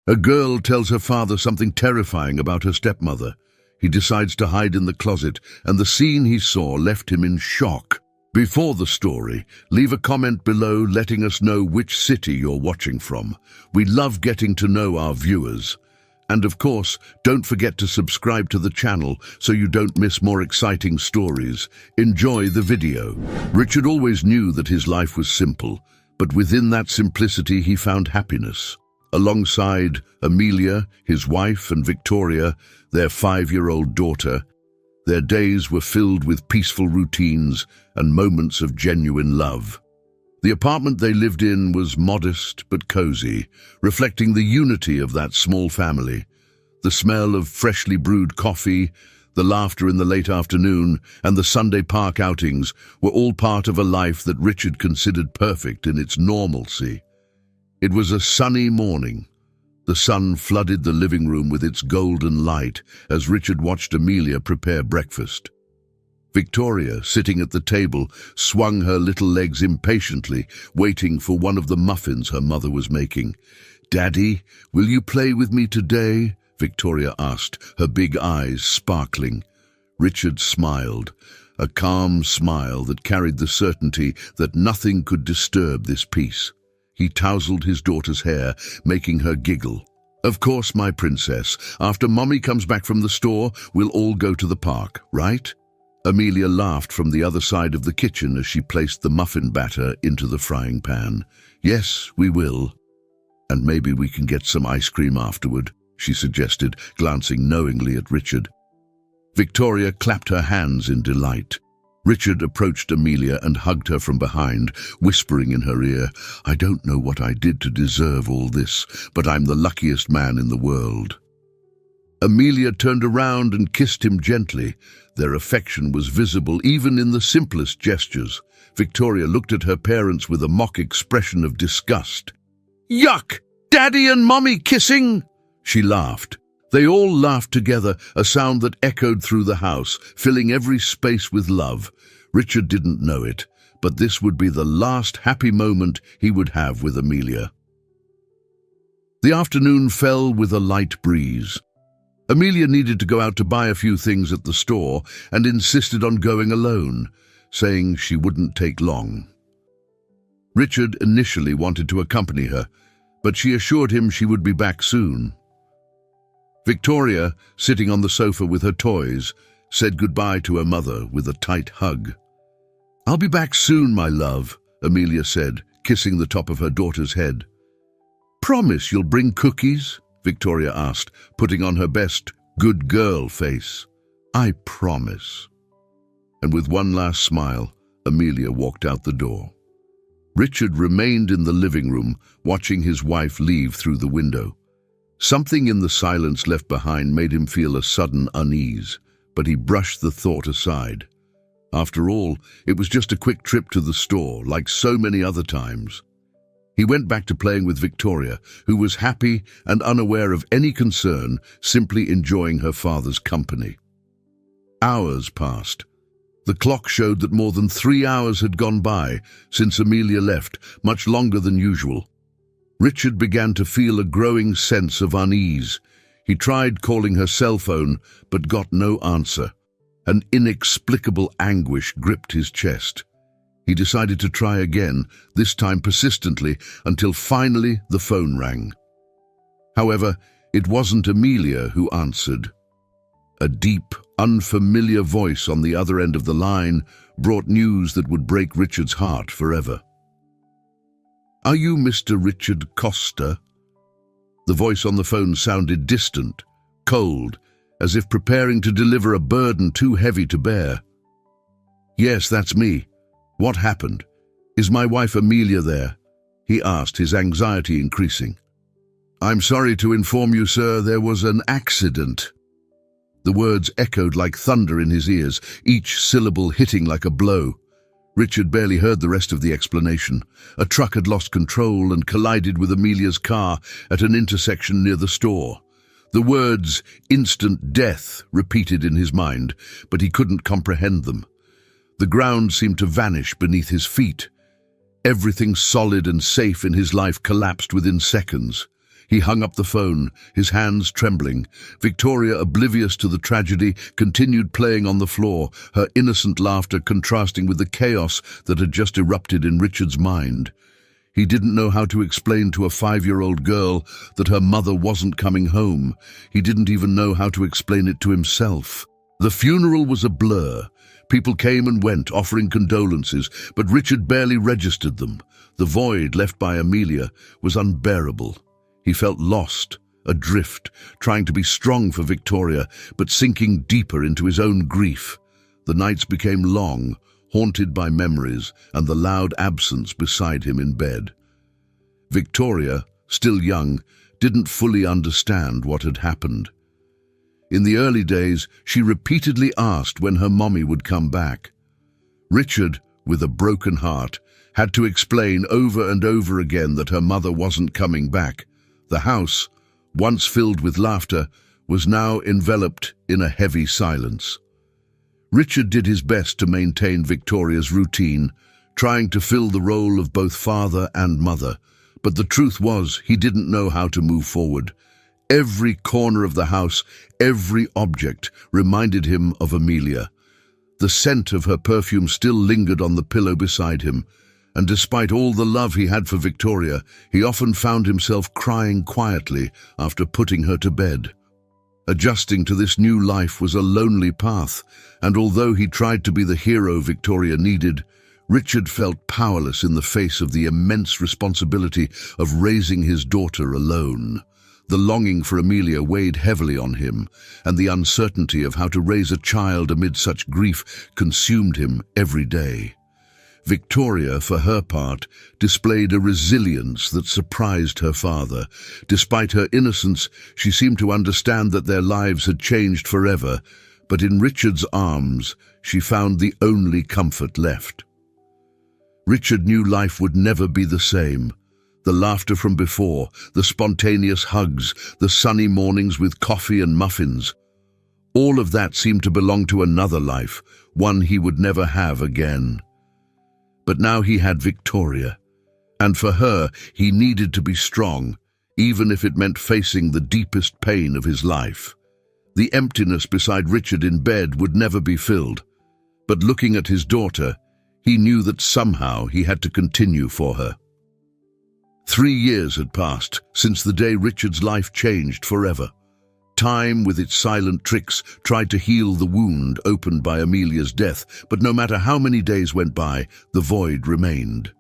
A girl tells her father something terrifying about her stepmother. He decides to hide in the closet, and the scene he saw left him in shock. Before the story, leave a comment below letting us know which city you're watching from. We love getting to know our viewers. And of course, don't forget to subscribe to the channel so you don't miss more exciting stories. Enjoy the video. Richard always knew that his life was simple, but within that simplicity he found happiness. Alongside Amelia, his wife, and Victoria, their 5-year-old daughter, their days were filled with peaceful routines and moments of genuine love. The apartment they lived in was modest but cozy, reflecting the unity of that small family. The smell of freshly brewed coffee, the laughter in the late afternoon, and the Sunday park outings were all part of a life that Richard considered perfect in its normalcy. It was a sunny morning. The sun flooded the living room with its golden light as Richard watched Amelia prepare breakfast. Victoria, sitting at the table, swung her little legs impatiently, waiting for one of the muffins her mother was making. "Daddy, will you play with me today?" Victoria asked, her big eyes sparkling. Richard smiled, a calm smile that carried the certainty that nothing could disturb this peace. He tousled his daughter's hair, making her giggle. "Of course, my princess. After Mommy comes back from the store, we'll all go to the park, right?" Amelia laughed from the other side of the kitchen as she placed the muffin batter into the frying pan. "Yes, we will. And maybe we can get some ice cream afterward," she suggested, glancing knowingly at Richard. Victoria clapped her hands in delight. Richard approached Amelia and hugged her from behind, whispering in her ear, "I don't know what I did to deserve all this, but I'm the luckiest man in the world." Amelia turned around and kissed him gently. Their affection was visible even in the simplest gestures. Victoria looked at her parents with a mock expression of disgust. "Yuck! Daddy and Mommy kissing!" She laughed. They all laughed together, a sound that echoed through the house, filling every space with love. Richard didn't know it, but this would be the last happy moment he would have with Amelia. The afternoon fell with a light breeze. Amelia needed to go out to buy a few things at the store and insisted on going alone, saying she wouldn't take long. Richard initially wanted to accompany her, but she assured him she would be back soon. Victoria, sitting on the sofa with her toys, said goodbye to her mother with a tight hug. "I'll be back soon, my love," Amelia said, kissing the top of her daughter's head. "Promise you'll bring cookies?" Victoria asked, putting on her best good girl face. "I promise." And with one last smile, Amelia walked out the door. Richard remained in the living room, watching his wife leave through the window. Something in the silence left behind made him feel a sudden unease, but he brushed the thought aside. After all, it was just a quick trip to the store, like so many other times. He went back to playing with Victoria, who was happy and unaware of any concern, simply enjoying her father's company. Hours passed. The clock showed that more than 3 hours had gone by since Amelia left, much longer than usual. Richard began to feel a growing sense of unease. He tried calling her cell phone, but got no answer. An inexplicable anguish gripped his chest. He decided to try again, this time persistently, until finally the phone rang. However, it wasn't Amelia who answered. A deep, unfamiliar voice on the other end of the line brought news that would break Richard's heart forever. "Are you Mr. Richard Costa?" The voice on the phone sounded distant, cold, as if preparing to deliver a burden too heavy to bear. "Yes, that's me. What happened? Is my wife Amelia there?" he asked, his anxiety increasing. "I'm sorry to inform you, sir, there was an accident." The words echoed like thunder in his ears, each syllable hitting like a blow. Richard barely heard the rest of the explanation. A truck had lost control and collided with Amelia's car at an intersection near the store. The words "instant death" repeated in his mind, but he couldn't comprehend them. The ground seemed to vanish beneath his feet. Everything solid and safe in his life collapsed within seconds. He hung up the phone, his hands trembling. Victoria, oblivious to the tragedy, continued playing on the floor, her innocent laughter contrasting with the chaos that had just erupted in Richard's mind. He didn't know how to explain to a 5-year-old girl that her mother wasn't coming home. He didn't even know how to explain it to himself. The funeral was a blur. People came and went, offering condolences, but Richard barely registered them. The void left by Amelia was unbearable. He felt lost, adrift, trying to be strong for Victoria, but sinking deeper into his own grief. The nights became long, haunted by memories and the loud absence beside him in bed. Victoria, still young, didn't fully understand what had happened. In the early days, she repeatedly asked when her mommy would come back. Richard, with a broken heart, had to explain over and over again that her mother wasn't coming back. The house, once filled with laughter, was now enveloped in a heavy silence. Richard did his best to maintain Victoria's routine, trying to fill the role of both father and mother, but the truth was he didn't know how to move forward. Every corner of the house, every object reminded him of Amelia. The scent of her perfume still lingered on the pillow beside him, and despite all the love he had for Victoria, he often found himself crying quietly after putting her to bed. Adjusting to this new life was a lonely path, and although he tried to be the hero Victoria needed, Richard felt powerless in the face of the immense responsibility of raising his daughter alone. The longing for Amelia weighed heavily on him, and the uncertainty of how to raise a child amid such grief consumed him every day. Victoria, for her part, displayed a resilience that surprised her father. Despite her innocence, she seemed to understand that their lives had changed forever, but in Richard's arms, she found the only comfort left. Richard knew life would never be the same. The laughter from before, the spontaneous hugs, the sunny mornings with coffee and muffins. All of that seemed to belong to another life, one he would never have again. But now he had Victoria, and for her he needed to be strong, even if it meant facing the deepest pain of his life. The emptiness beside Richard in bed would never be filled, but looking at his daughter, he knew that somehow he had to continue for her. 3 years had passed since the day Richard's life changed forever. Time, with its silent tricks, tried to heal the wound opened by Amelia's death, but no matter how many days went by, the void remained.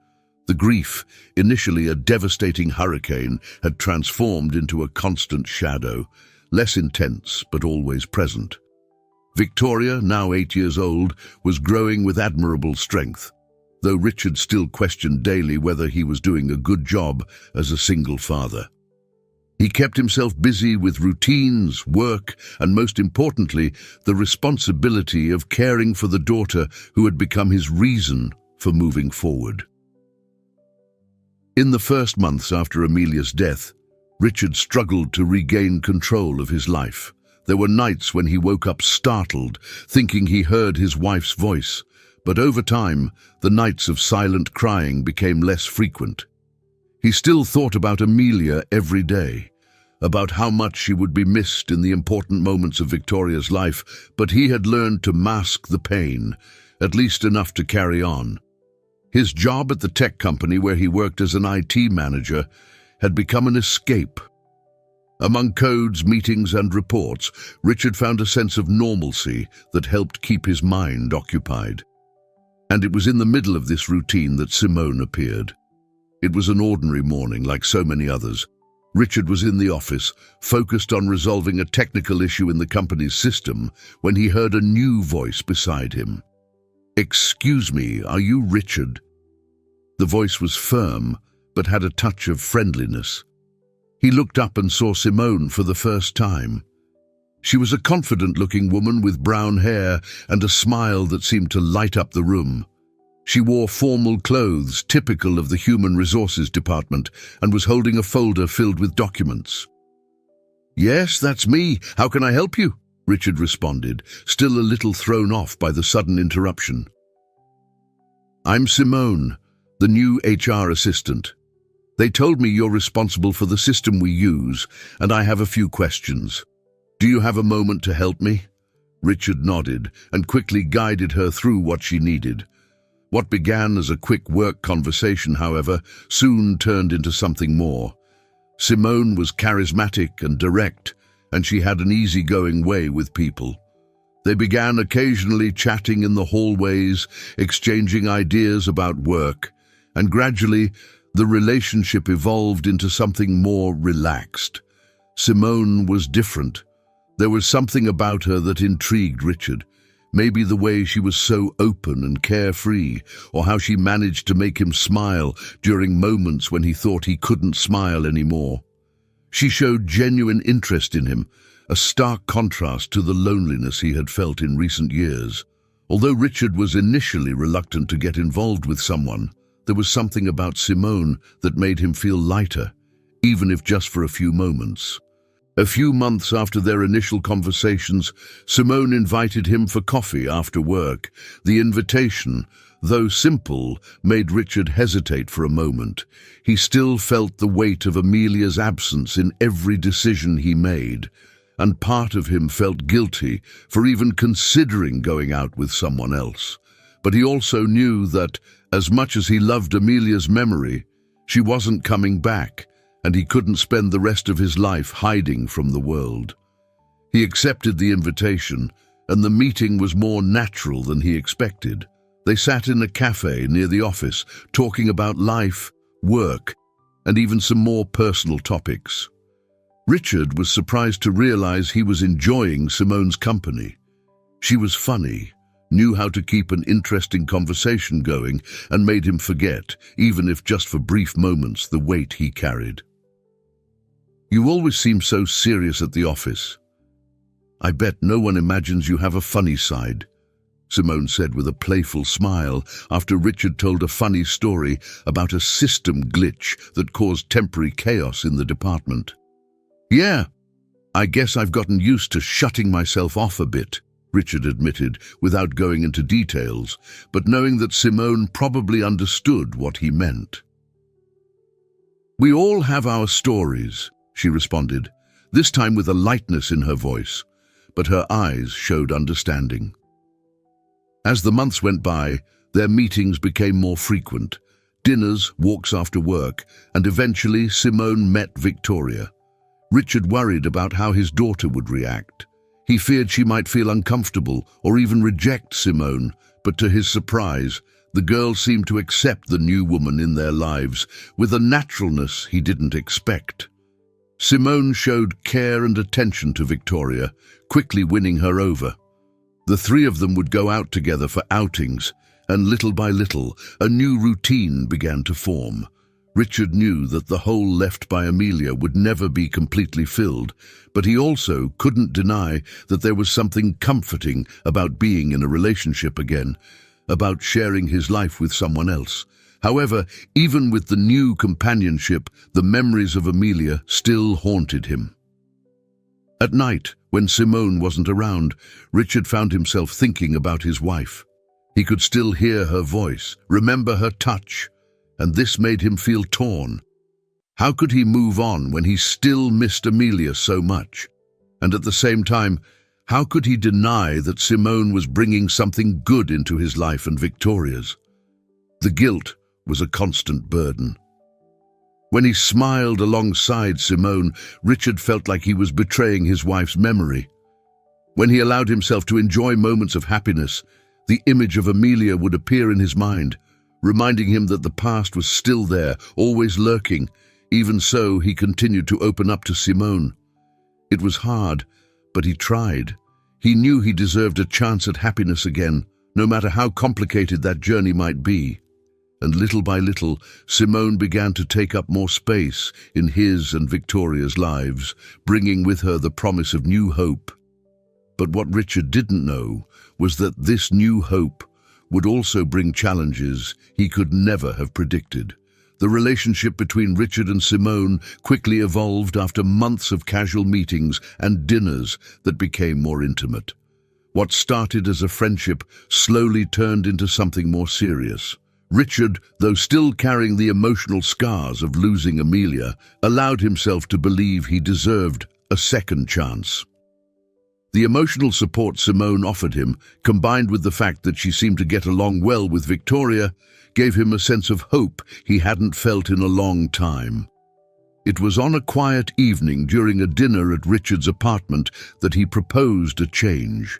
The grief, initially a devastating hurricane, had transformed into a constant shadow, less intense but always present. Victoria, now 8 years old, was growing with admirable strength, though Richard still questioned daily whether he was doing a good job as a single father. He kept himself busy with routines, work, and most importantly, the responsibility of caring for the daughter who had become his reason for moving forward. In the first months after Amelia's death, Richard struggled to regain control of his life. There were nights when he woke up startled, thinking he heard his wife's voice, but over time, the nights of silent crying became less frequent. He still thought about Amelia every day, about how much she would be missed in the important moments of Victoria's life, but he had learned to mask the pain, at least enough to carry on. His job at the tech company where he worked as an IT manager had become an escape. Among codes, meetings, and reports, Richard found a sense of normalcy that helped keep his mind occupied. And it was in the middle of this routine that Simone appeared. It was an ordinary morning, like so many others. Richard was in the office, focused on resolving a technical issue in the company's system, when he heard a new voice beside him. "Excuse me, are you Richard?" The voice was firm, but had a touch of friendliness. He looked up and saw Simone for the first time. She was a confident-looking woman with brown hair and a smile that seemed to light up the room. She wore formal clothes typical of the Human Resources Department and was holding a folder filled with documents. "Yes, that's me. How can I help you?" Richard responded, still a little thrown off by the sudden interruption. "I'm Simone, the new HR assistant." They told me you're responsible for the system we use, and I have a few questions. Do you have a moment to help me? Richard nodded and quickly guided her through what she needed. What began as a quick work conversation, however, soon turned into something more. Simone was charismatic and direct, and she had an easygoing way with people. They began occasionally chatting in the hallways, exchanging ideas about work, and gradually the relationship evolved into something more relaxed. Simone was different. There was something about her that intrigued Richard. Maybe the way she was so open and carefree, or how she managed to make him smile during moments when he thought he couldn't smile anymore. She showed genuine interest in him, a stark contrast to the loneliness he had felt in recent years. Although Richard was initially reluctant to get involved with someone, there was something about Simone that made him feel lighter, even if just for a few moments. A few months after their initial conversations, Simone invited him for coffee after work. The invitation, though simple, made Richard hesitate for a moment. He still felt the weight of Amelia's absence in every decision he made, and part of him felt guilty for even considering going out with someone else. But he also knew that, as much as he loved Amelia's memory, she wasn't coming back, and he couldn't spend the rest of his life hiding from the world. He accepted the invitation, and the meeting was more natural than he expected. They sat in a cafe near the office, talking about life, work, and even some more personal topics. Richard was surprised to realize he was enjoying Simone's company. She was funny, knew how to keep an interesting conversation going, and made him forget, even if just for brief moments, the weight he carried. "You always seem so serious at the office. I bet no one imagines you have a funny side," Simone said with a playful smile after Richard told a funny story about a system glitch that caused temporary chaos in the department. "Yeah, I guess I've gotten used to shutting myself off a bit," Richard admitted, without going into details, but knowing that Simone probably understood what he meant. "We all have our stories," she responded, this time with a lightness in her voice, but her eyes showed understanding. As the months went by, their meetings became more frequent. Dinners, walks after work, and eventually Simone met Victoria. Richard worried about how his daughter would react. He feared she might feel uncomfortable or even reject Simone, but to his surprise, the girl seemed to accept the new woman in their lives with a naturalness he didn't expect. Simone showed care and attention to Victoria, quickly winning her over. The three of them would go out together for outings, and little by little, a new routine began to form. Richard knew that the hole left by Amelia would never be completely filled, but he also couldn't deny that there was something comforting about being in a relationship again, about sharing his life with someone else. However, even with the new companionship, the memories of Amelia still haunted him. At night, when Simone wasn't around, Richard found himself thinking about his wife. He could still hear her voice, remember her touch, and this made him feel torn. How could he move on when he still missed Amelia so much? And at the same time, how could he deny that Simone was bringing something good into his life and Victoria's? The guilt was a constant burden. When he smiled alongside Simone, Richard felt like he was betraying his wife's memory. When he allowed himself to enjoy moments of happiness, the image of Amelia would appear in his mind, reminding him that the past was still there, always lurking. Even so, he continued to open up to Simone. It was hard, but he tried. He knew he deserved a chance at happiness again, no matter how complicated that journey might be. And little by little, Simone began to take up more space in his and Victoria's lives, bringing with her the promise of new hope. But what Richard didn't know was that this new hope would also bring challenges he could never have predicted. The relationship between Richard and Simone quickly evolved after months of casual meetings and dinners that became more intimate. What started as a friendship slowly turned into something more serious. Richard, though still carrying the emotional scars of losing Amelia, allowed himself to believe he deserved a second chance. The emotional support Simone offered him, combined with the fact that she seemed to get along well with Victoria, gave him a sense of hope he hadn't felt in a long time. It was on a quiet evening during a dinner at Richard's apartment that he proposed a change.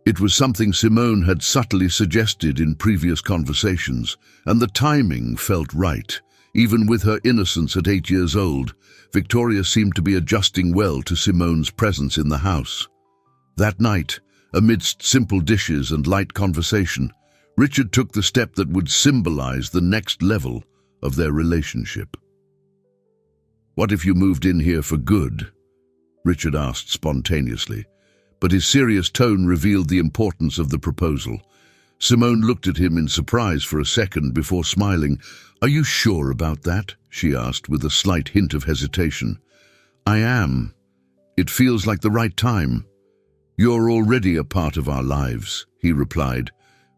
It was something Simone had subtly suggested in previous conversations, and the timing felt right. Even with her innocence at 8 years old, Victoria seemed to be adjusting well to Simone's presence in the house. That night, amidst simple dishes and light conversation, Richard took the step that would symbolize the next level of their relationship. "What if you moved in here for good?" Richard asked spontaneously, but his serious tone revealed the importance of the proposal. Simone looked at him in surprise for a second before smiling. "Are you sure about that?" she asked with a slight hint of hesitation. "I am. It feels like the right time. You're already a part of our lives," he replied,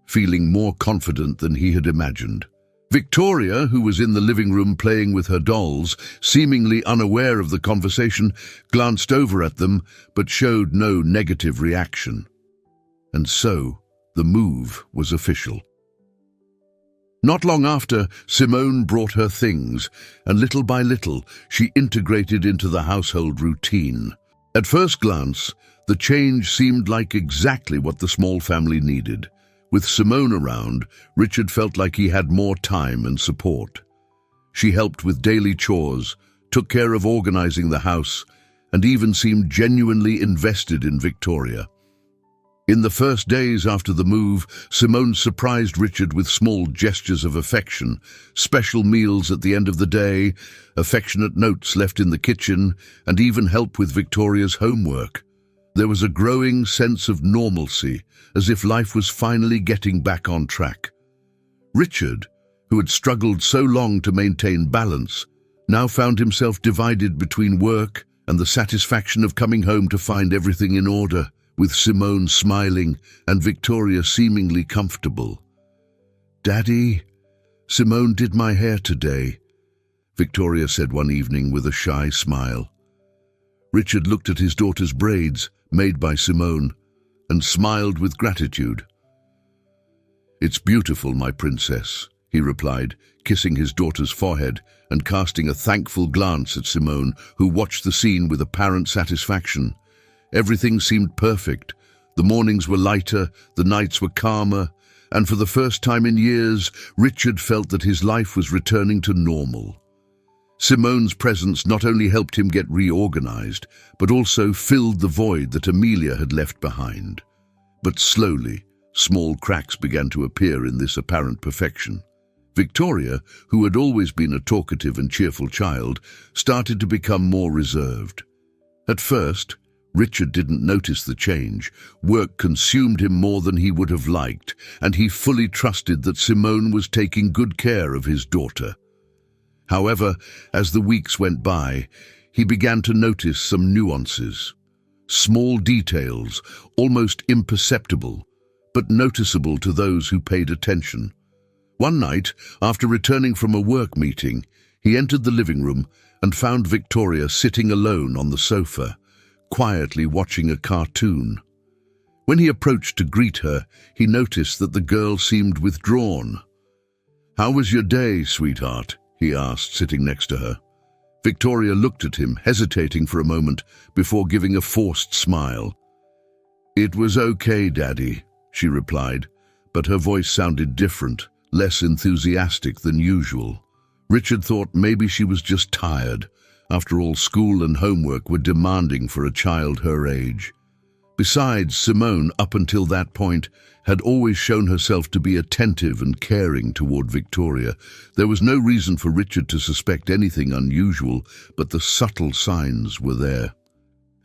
feeling more confident than he had imagined. Victoria, who was in the living room playing with her dolls, seemingly unaware of the conversation, glanced over at them but showed no negative reaction. And so, the move was official. Not long after, Simone brought her things, and little by little, she integrated into the household routine. At first glance, the change seemed like exactly what the small family needed. With Simone around, Richard felt like he had more time and support. She helped with daily chores, took care of organizing the house, and even seemed genuinely invested in Victoria. In the first days after the move, Simone surprised Richard with small gestures of affection, special meals at the end of the day, affectionate notes left in the kitchen, and even help with Victoria's homework. There was a growing sense of normalcy, as if life was finally getting back on track. Richard, who had struggled so long to maintain balance, now found himself divided between work and the satisfaction of coming home to find everything in order, with Simone smiling and Victoria seemingly comfortable. "Daddy, Simone did my hair today," Victoria said one evening with a shy smile. Richard looked at his daughter's braids, made by Simone, and smiled with gratitude. "It's beautiful, my princess," he replied, kissing his daughter's forehead and casting a thankful glance at Simone, who watched the scene with apparent satisfaction. Everything seemed perfect. The mornings were lighter, the nights were calmer, and for the first time in years, Richard felt that his life was returning to normal. Simone's presence not only helped him get reorganized, but also filled the void that Amelia had left behind. But slowly, small cracks began to appear in this apparent perfection. Victoria, who had always been a talkative and cheerful child, started to become more reserved. At first, Richard didn't notice the change. Work consumed him more than he would have liked, and he fully trusted that Simone was taking good care of his daughter. However, as the weeks went by, he began to notice some nuances. Small details, almost imperceptible, but noticeable to those who paid attention. One night, after returning from a work meeting, he entered the living room and found Victoria sitting alone on the sofa, quietly watching a cartoon. When he approached to greet her, he noticed that the girl seemed withdrawn. "How was your day, sweetheart?" he asked, sitting next to her. Victoria looked at him, hesitating for a moment before giving a forced smile. "It was okay, Daddy," she replied, but her voice sounded different, less enthusiastic than usual. Richard thought maybe she was just tired. After all, school and homework were demanding for a child her age. Besides, Simone, up until that point, had always shown herself to be attentive and caring toward Victoria. There was no reason for Richard to suspect anything unusual, but the subtle signs were there.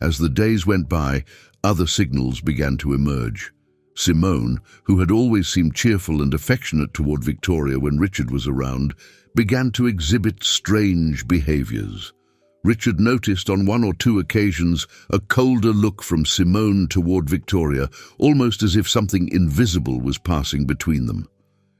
As the days went by, other signals began to emerge. Simone, who had always seemed cheerful and affectionate toward Victoria when Richard was around, began to exhibit strange behaviors. Richard noticed on one or two occasions a colder look from Simone toward Victoria, almost as if something invisible was passing between them.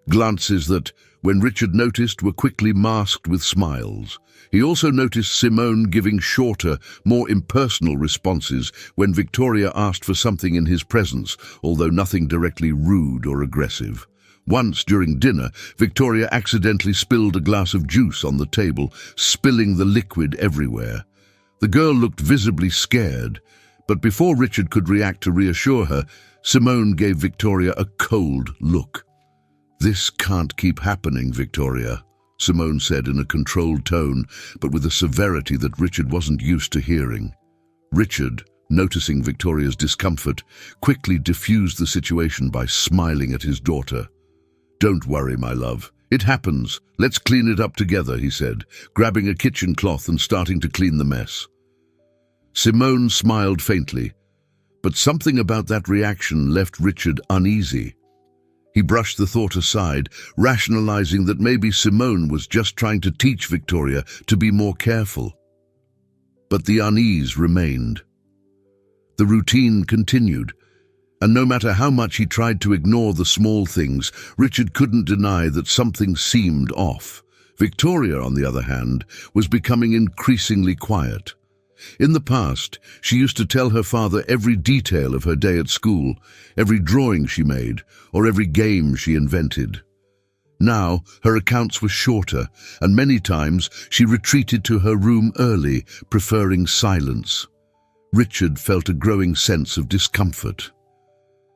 Glances that, when Richard noticed, were quickly masked with smiles. He also noticed Simone giving shorter, more impersonal responses when Victoria asked for something in his presence, although nothing directly rude or aggressive. Once, during dinner, Victoria accidentally spilled a glass of juice on the table, spilling the liquid everywhere. The girl looked visibly scared, but before Richard could react to reassure her, Simone gave Victoria a cold look. "This can't keep happening, Victoria," Simone said in a controlled tone, but with a severity that Richard wasn't used to hearing. Richard, noticing Victoria's discomfort, quickly diffused the situation by smiling at his daughter. "Don't worry, my love. It happens. Let's clean it up together," he said, grabbing a kitchen cloth and starting to clean the mess. Simone smiled faintly, but something about that reaction left Richard uneasy. He brushed the thought aside, rationalizing that maybe Simone was just trying to teach Victoria to be more careful. But the unease remained. The routine continued, and no matter how much he tried to ignore the small things, Richard couldn't deny that something seemed off. Victoria, on the other hand, was becoming increasingly quiet. In the past, she used to tell her father every detail of her day at school, every drawing she made, or every game she invented. Now, her accounts were shorter, and many times she retreated to her room early, preferring silence. Richard felt a growing sense of discomfort.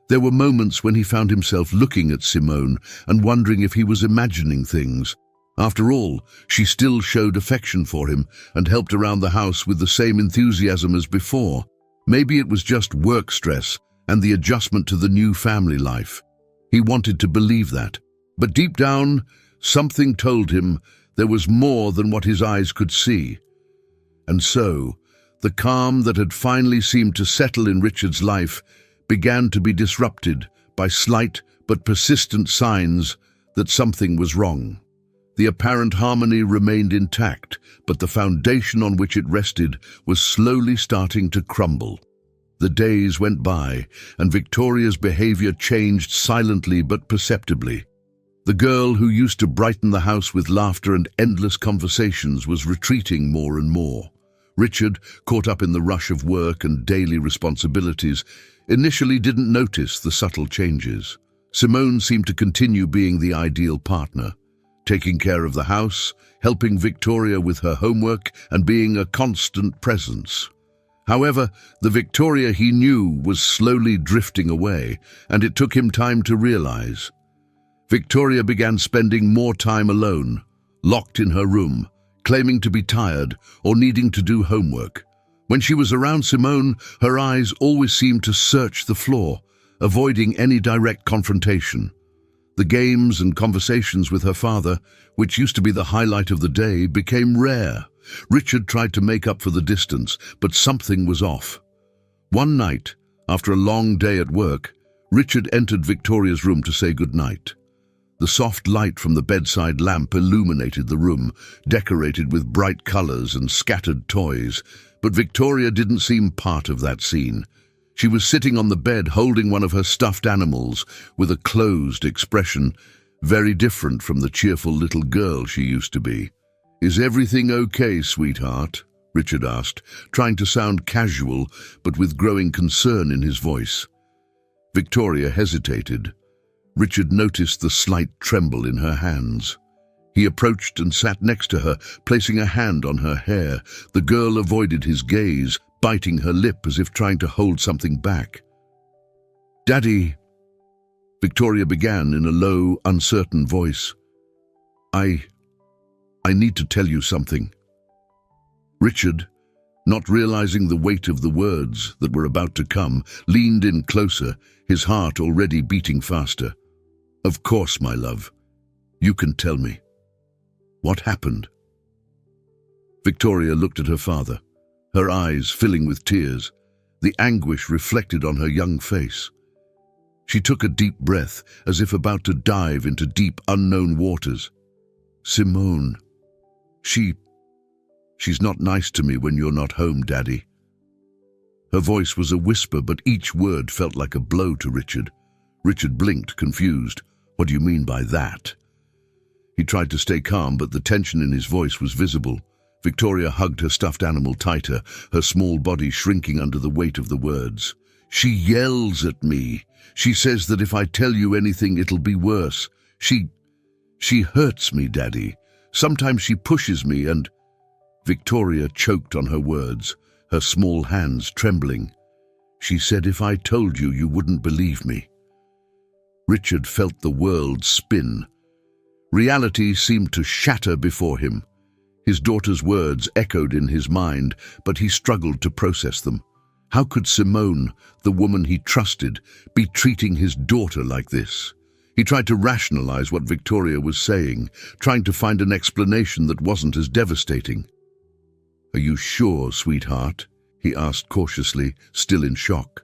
There were moments when he found himself looking at Simone and wondering if he was imagining things. After all, she still showed affection for him and helped around the house with the same enthusiasm as before. Maybe it was just work stress and the adjustment to the new family life. He wanted to believe that, but deep down, something told him there was more than what his eyes could see. And so, the calm that had finally seemed to settle in Richard's life began to be disrupted by slight but persistent signs that something was wrong. The apparent harmony remained intact, but the foundation on which it rested was slowly starting to crumble. The days went by, and Victoria's behavior changed silently but perceptibly. The girl who used to brighten the house with laughter and endless conversations was retreating more and more. Richard, caught up in the rush of work and daily responsibilities, initially didn't notice the subtle changes. Simone seemed to continue being the ideal partner, taking care of the house, helping Victoria with her homework, and being a constant presence. However, the Victoria he knew was slowly drifting away, and it took him time to realize. Victoria began spending more time alone, locked in her room, claiming to be tired or needing to do homework. When she was around Simone, her eyes always seemed to search the floor, avoiding any direct confrontation. The games and conversations with her father, which used to be the highlight of the day, became rare. Richard tried to make up for the distance, but something was off. One night, after a long day at work, Richard entered Victoria's room to say goodnight. The soft light from the bedside lamp illuminated the room, decorated with bright colors and scattered toys, but Victoria didn't seem part of that scene. She was sitting on the bed holding one of her stuffed animals with a closed expression, very different from the cheerful little girl she used to be. "Is everything okay, sweetheart?" Richard asked, trying to sound casual but with growing concern in his voice. Victoria hesitated. Richard noticed the slight tremble in her hands. He approached and sat next to her, placing a hand on her hair. The girl avoided his gaze, biting her lip as if trying to hold something back. "Daddy," Victoria began in a low, uncertain voice. I need to tell you something." Richard, not realizing the weight of the words that were about to come, leaned in closer, his heart already beating faster. "Of course, my love. You can tell me. What happened?" Victoria looked at her father, her eyes filling with tears, the anguish reflected on her young face. She took a deep breath, as if about to dive into deep, unknown waters. "Simone, she's not nice to me when you're not home, Daddy." Her voice was a whisper, but each word felt like a blow to Richard. Richard blinked, confused. What do you mean by that? He tried to stay calm, but the tension in his voice was visible. Victoria hugged her stuffed animal tighter, her small body shrinking under the weight of the words. She yells at me. She says that if I tell you anything, it'll be worse. She hurts me, Daddy. Sometimes she pushes me and... Victoria choked on her words, her small hands trembling. She said if I told you, you wouldn't believe me. Richard felt the world spin. Reality seemed to shatter before him. His daughter's words echoed in his mind, but he struggled to process them. How could Simone, the woman he trusted, be treating his daughter like this? He tried to rationalize what Victoria was saying, trying to find an explanation that wasn't as devastating. "Are you sure, sweetheart?" he asked cautiously, still in shock.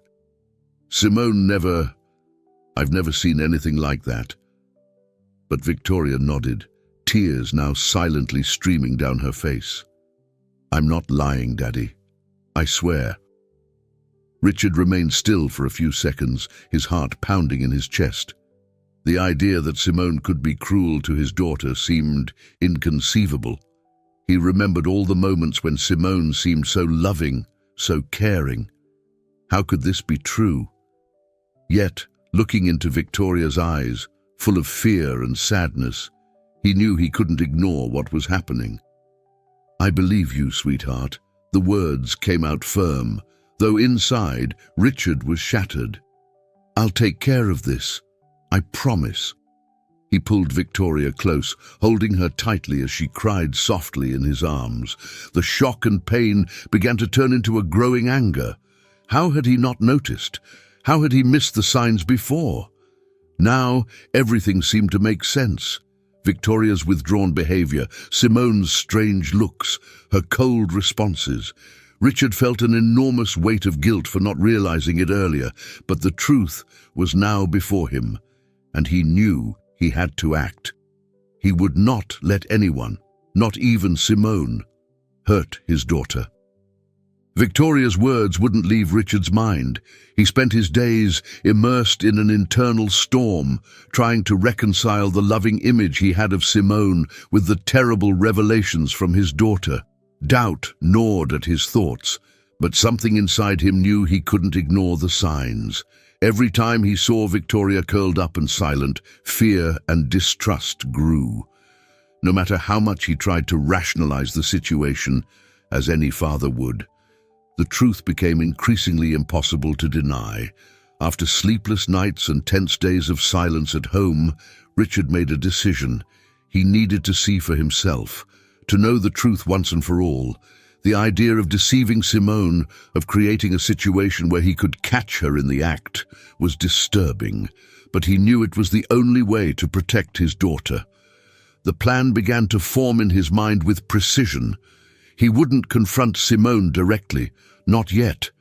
I've never seen anything like that." But Victoria nodded, tears now silently streaming down her face. "I'm not lying, Daddy. I swear." Richard remained still for a few seconds, his heart pounding in his chest. The idea that Simone could be cruel to his daughter seemed inconceivable. He remembered all the moments when Simone seemed so loving, so caring. How could this be true? Yet, looking into Victoria's eyes, full of fear and sadness, he knew he couldn't ignore what was happening. "I believe you, sweetheart." The words came out firm, though inside, Richard was shattered. "I'll take care of this. I promise." He pulled Victoria close, holding her tightly as she cried softly in his arms. The shock and pain began to turn into a growing anger. How had he not noticed? How had he missed the signs before? Now, everything seemed to make sense. Victoria's withdrawn behavior, Simone's strange looks, her cold responses. Richard felt an enormous weight of guilt for not realizing it earlier, but the truth was now before him, and he knew he had to act. He would not let anyone, not even Simone, hurt his daughter. Victoria's words wouldn't leave Richard's mind. He spent his days immersed in an internal storm, trying to reconcile the loving image he had of Simone with the terrible revelations from his daughter. Doubt gnawed at his thoughts, but something inside him knew he couldn't ignore the signs. Every time he saw Victoria curled up and silent, fear and distrust grew. No matter how much he tried to rationalize the situation, as any father would, the truth became increasingly impossible to deny. After sleepless nights and tense days of silence at home, Richard made a decision. He needed to see for himself, to know the truth once and for all. The idea of deceiving Simone, of creating a situation where he could catch her in the act, was disturbing, but he knew it was the only way to protect his daughter. The plan began to form in his mind with precision. He wouldn't confront Simone directly, not yet.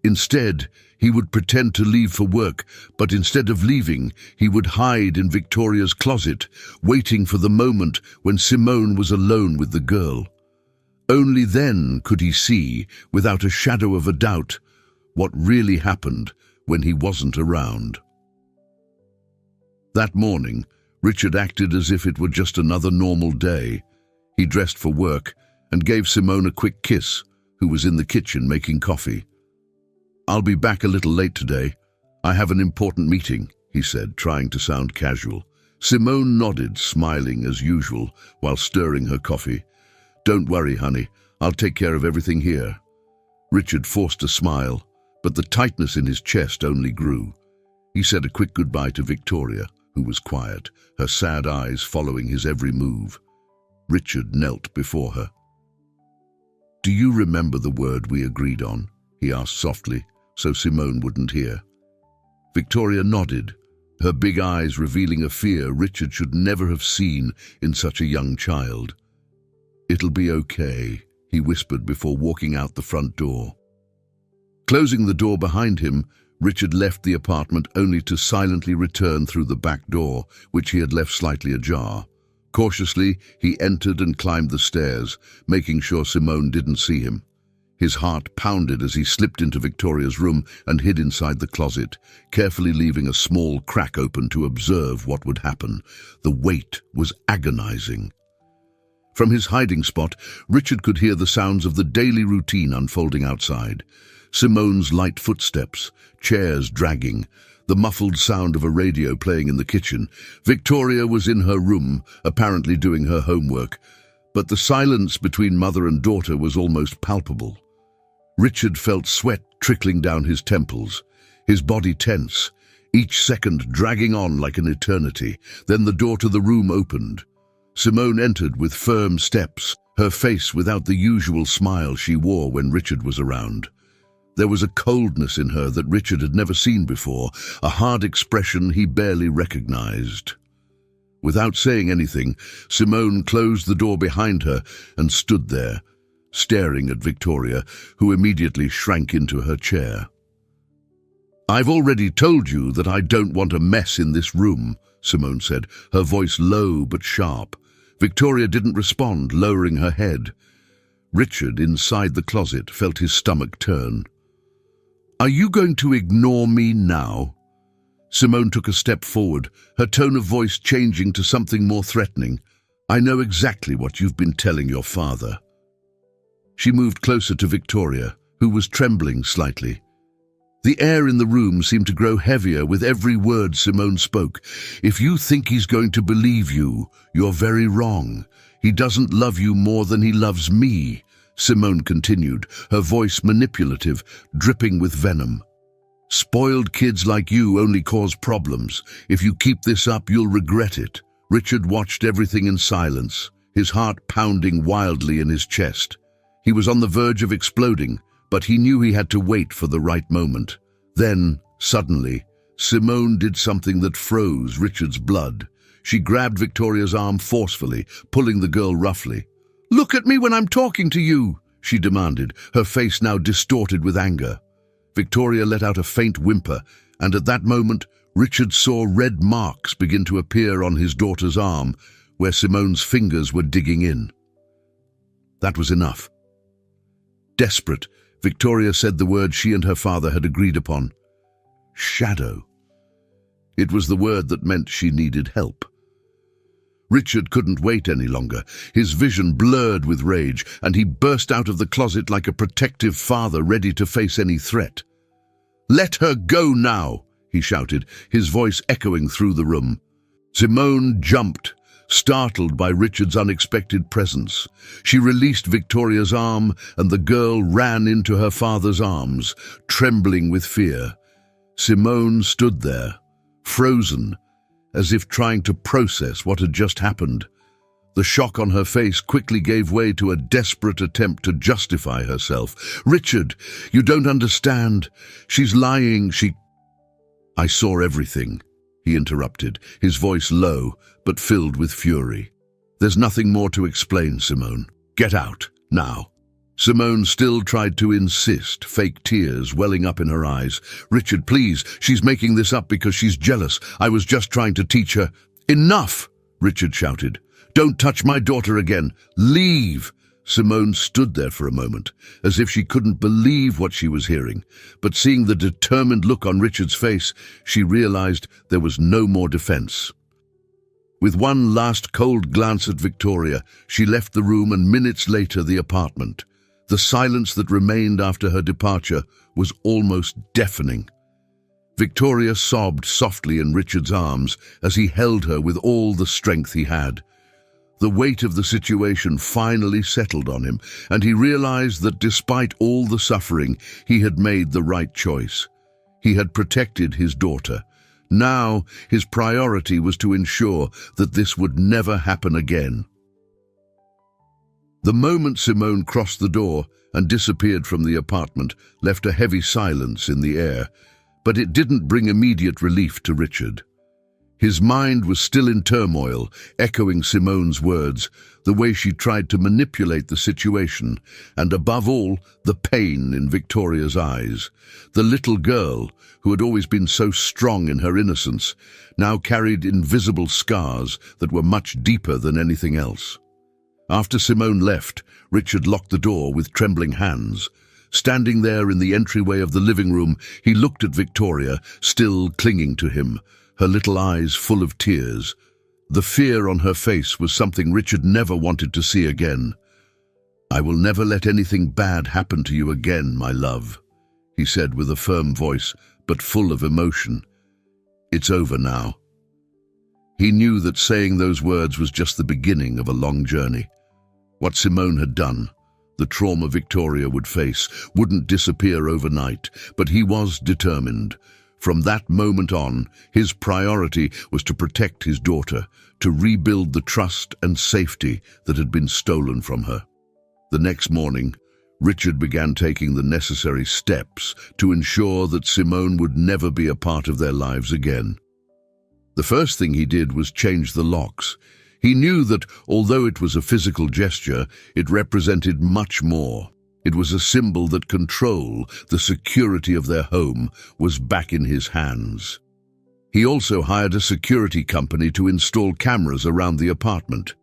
Instead, he would pretend to leave for work, but instead of leaving, he would hide in Victoria's closet, waiting for the moment when Simone was alone with the girl. Only then could he see, without a shadow of a doubt, what really happened when he wasn't around. That morning, Richard acted as if it were just another normal day. He dressed for work and gave Simone a quick kiss, who was in the kitchen making coffee. "I'll be back a little late today. I have an important meeting," he said, trying to sound casual. Simone nodded, smiling as usual, while stirring her coffee. "Don't worry, honey. I'll take care of everything here." Richard forced a smile, but the tightness in his chest only grew. He said a quick goodbye to Victoria, who was quiet, her sad eyes following his every move. Richard knelt before her. "Do you remember the word we agreed on?" he asked softly, so Simone wouldn't hear. Victoria nodded, her big eyes revealing a fear Richard should never have seen in such a young child. "It'll be okay," he whispered before walking out the front door. Closing the door behind him, Richard left the apartment only to silently return through the back door, which he had left slightly ajar. Cautiously, he entered and climbed the stairs, making sure Simone didn't see him. His heart pounded as he slipped into Victoria's room and hid inside the closet, carefully leaving a small crack open to observe what would happen. The wait was agonizing. From his hiding spot, Richard could hear the sounds of the daily routine unfolding outside. Simone's light footsteps, chairs dragging, the muffled sound of a radio playing in the kitchen. Victoria was in her room, apparently doing her homework, but the silence between mother and daughter was almost palpable. Richard felt sweat trickling down his temples, his body tense, each second dragging on like an eternity. Then the door to the room opened. Simone entered with firm steps, her face without the usual smile she wore when Richard was around. There was a coldness in her that Richard had never seen before, a hard expression he barely recognized. Without saying anything, Simone closed the door behind her and stood there, staring at Victoria, who immediately shrank into her chair. "I've already told you that I don't want a mess in this room," Simone said, her voice low but sharp. Victoria didn't respond, lowering her head. Richard, inside the closet, felt his stomach turn. "Are you going to ignore me now?" Simone took a step forward, her tone of voice changing to something more threatening. "I know exactly what you've been telling your father." She moved closer to Victoria, who was trembling slightly. The air in the room seemed to grow heavier with every word Simone spoke. "If you think he's going to believe you, you're very wrong. He doesn't love you more than he loves me," Simone continued, her voice manipulative, dripping with venom. "Spoiled kids like you only cause problems. If you keep this up, you'll regret it." Richard watched everything in silence, his heart pounding wildly in his chest. He was on the verge of exploding, but he knew he had to wait for the right moment. Then, suddenly, Simone did something that froze Richard's blood. She grabbed Victoria's arm forcefully, pulling the girl roughly. "Look at me when I'm talking to you," she demanded, her face now distorted with anger. Victoria let out a faint whimper, and at that moment, Richard saw red marks begin to appear on his daughter's arm, where Simone's fingers were digging in. That was enough. Desperate, Victoria said the word she and her father had agreed upon. Shadow. It was the word that meant she needed help. Richard couldn't wait any longer. His vision blurred with rage, and he burst out of the closet like a protective father ready to face any threat. "Let her go now," he shouted, his voice echoing through the room. Simone jumped, startled by Richard's unexpected presence. She released Victoria's arm, and the girl ran into her father's arms, trembling with fear. Simone stood there, frozen, as if trying to process what had just happened. The shock on her face quickly gave way to a desperate attempt to justify herself. "Richard, you don't understand. She's lying, "I saw everything," he interrupted, his voice low but filled with fury. "There's nothing more to explain, Simone. Get out, now." Simone still tried to insist, fake tears welling up in her eyes. "Richard, please, she's making this up because she's jealous. I was just trying to teach her." "Enough!" Richard shouted. "Don't touch my daughter again. Leave!" Simone stood there for a moment, as if she couldn't believe what she was hearing. But seeing the determined look on Richard's face, she realized there was no more defense. With one last cold glance at Victoria, she left the room and minutes later the apartment. The silence that remained after her departure was almost deafening. Victoria sobbed softly in Richard's arms as he held her with all the strength he had. The weight of the situation finally settled on him, and he realized that despite all the suffering, he had made the right choice. He had protected his daughter. Now, his priority was to ensure that this would never happen again. The moment Simone crossed the door and disappeared from the apartment left a heavy silence in the air, but it didn't bring immediate relief to Richard. His mind was still in turmoil, echoing Simone's words, the way she tried to manipulate the situation, and above all, the pain in Victoria's eyes. The little girl, who had always been so strong in her innocence, now carried invisible scars that were much deeper than anything else. After Simone left, Richard locked the door with trembling hands. Standing there in the entryway of the living room, he looked at Victoria, still clinging to him, her little eyes full of tears. The fear on her face was something Richard never wanted to see again. "I will never let anything bad happen to you again, my love," he said with a firm voice, but full of emotion. "It's over now." He knew that saying those words was just the beginning of a long journey. What Simone had done, the trauma Victoria would face, wouldn't disappear overnight, but he was determined. From that moment on, his priority was to protect his daughter, to rebuild the trust and safety that had been stolen from her. The next morning, Richard began taking the necessary steps to ensure that Simone would never be a part of their lives again. The first thing he did was change the locks. He knew that, although it was a physical gesture, it represented much more. It was a symbol that control, the security of their home, was back in his hands. He also hired a security company to install cameras around the apartment.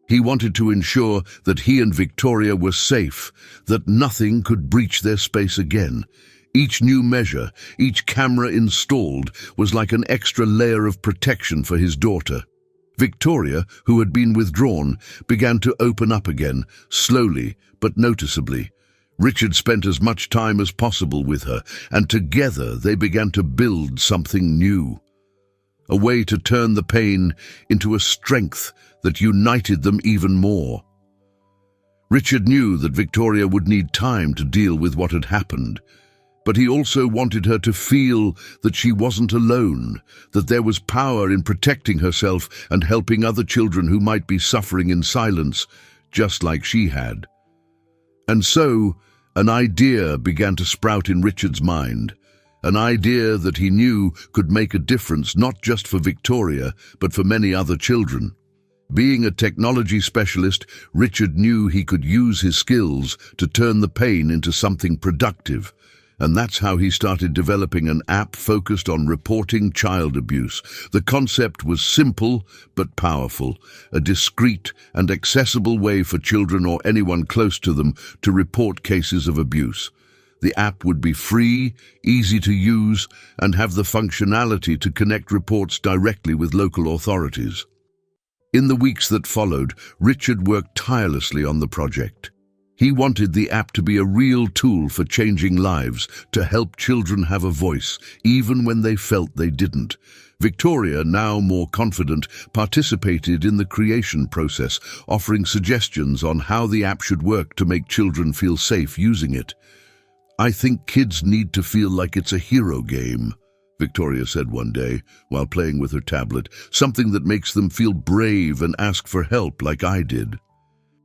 He wanted to ensure that he and Victoria were safe, that nothing could breach their space again. Each new measure, each camera installed, was like an extra layer of protection for his daughter. Victoria, who had been withdrawn, began to open up again, slowly but noticeably. Richard spent as much time as possible with her, and together they began to build something new. A way to turn the pain into a strength that united them even more. Richard knew that Victoria would need time to deal with what had happened, but he also wanted her to feel that she wasn't alone, that there was power in protecting herself and helping other children who might be suffering in silence, just like she had. And so, an idea began to sprout in Richard's mind, an idea that he knew could make a difference not just for Victoria, but for many other children. Being a technology specialist, Richard knew he could use his skills to turn the pain into something productive. And that's how he started developing an app focused on reporting child abuse. The concept was simple but powerful, a discreet and accessible way for children or anyone close to them to report cases of abuse. The app would be free, easy to use, and have the functionality to connect reports directly with local authorities. In the weeks that followed, Richard worked tirelessly on the project. He wanted the app to be a real tool for changing lives, to help children have a voice, even when they felt they didn't. Victoria, now more confident, participated in the creation process, offering suggestions on how the app should work to make children feel safe using it. "I think kids need to feel like it's a hero game," Victoria said one day, while playing with her tablet, "something that makes them feel brave and ask for help like I did."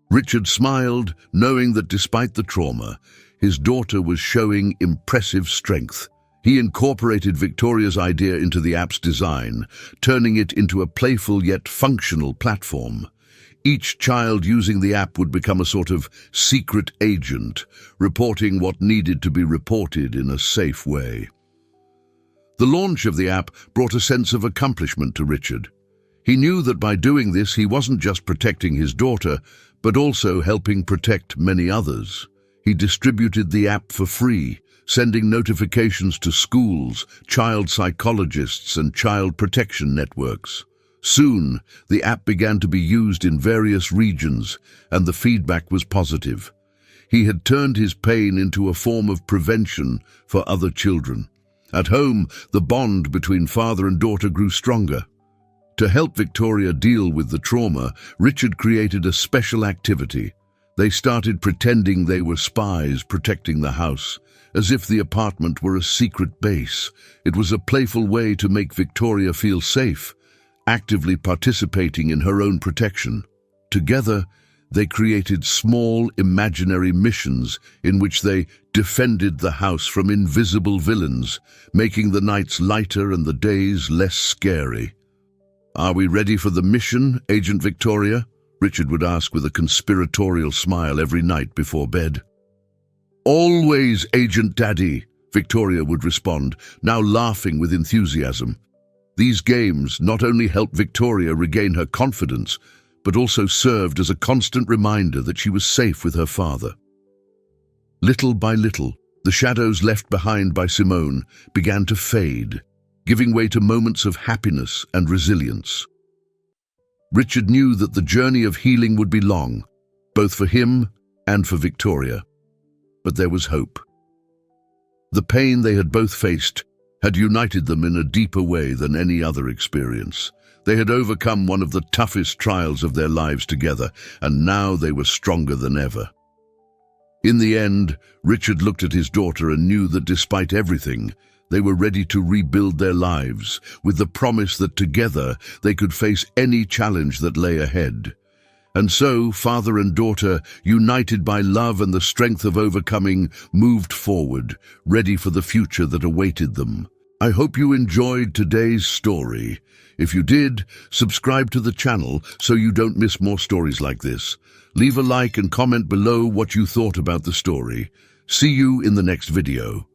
Richard smiled, knowing that despite the trauma, his daughter was showing impressive strength. He incorporated Victoria's idea into the app's design, turning it into a playful yet functional platform. Each child using the app would become a sort of secret agent, reporting what needed to be reported in a safe way. The launch of the app brought a sense of accomplishment to Richard. He knew that by doing this, he wasn't just protecting his daughter, but also helping protect many others. He distributed the app for free, sending notifications to schools, child psychologists, and child protection networks. Soon, the app began to be used in various regions, and the feedback was positive. He had turned his pain into a form of prevention for other children. At home, the bond between father and daughter grew stronger. To help Victoria deal with the trauma, Richard created a special activity. They started pretending they were spies protecting the house, as if the apartment were a secret base. It was a playful way to make Victoria feel safe, actively participating in her own protection. Together, they created small, imaginary missions in which they defended the house from invisible villains, making the nights lighter and the days less scary. "Are we ready for the mission, Agent Victoria?" Richard would ask with a conspiratorial smile every night before bed. "Always, Agent Daddy," Victoria would respond, now laughing with enthusiasm. These games not only helped Victoria regain her confidence, but also served as a constant reminder that she was safe with her father. Little by little, the shadows left behind by Simone began to fade, giving way to moments of happiness and resilience. Richard knew that the journey of healing would be long, both for him and for Victoria. But there was hope. The pain they had both faced had united them in a deeper way than any other experience. They had overcome one of the toughest trials of their lives together, and now they were stronger than ever. In the end, Richard looked at his daughter and knew that despite everything, they were ready to rebuild their lives, with the promise that together they could face any challenge that lay ahead. And so, father and daughter, united by love and the strength of overcoming, moved forward, ready for the future that awaited them. I hope you enjoyed today's story. If you did, subscribe to the channel so you don't miss more stories like this. Leave a like and comment below what you thought about the story. See you in the next video.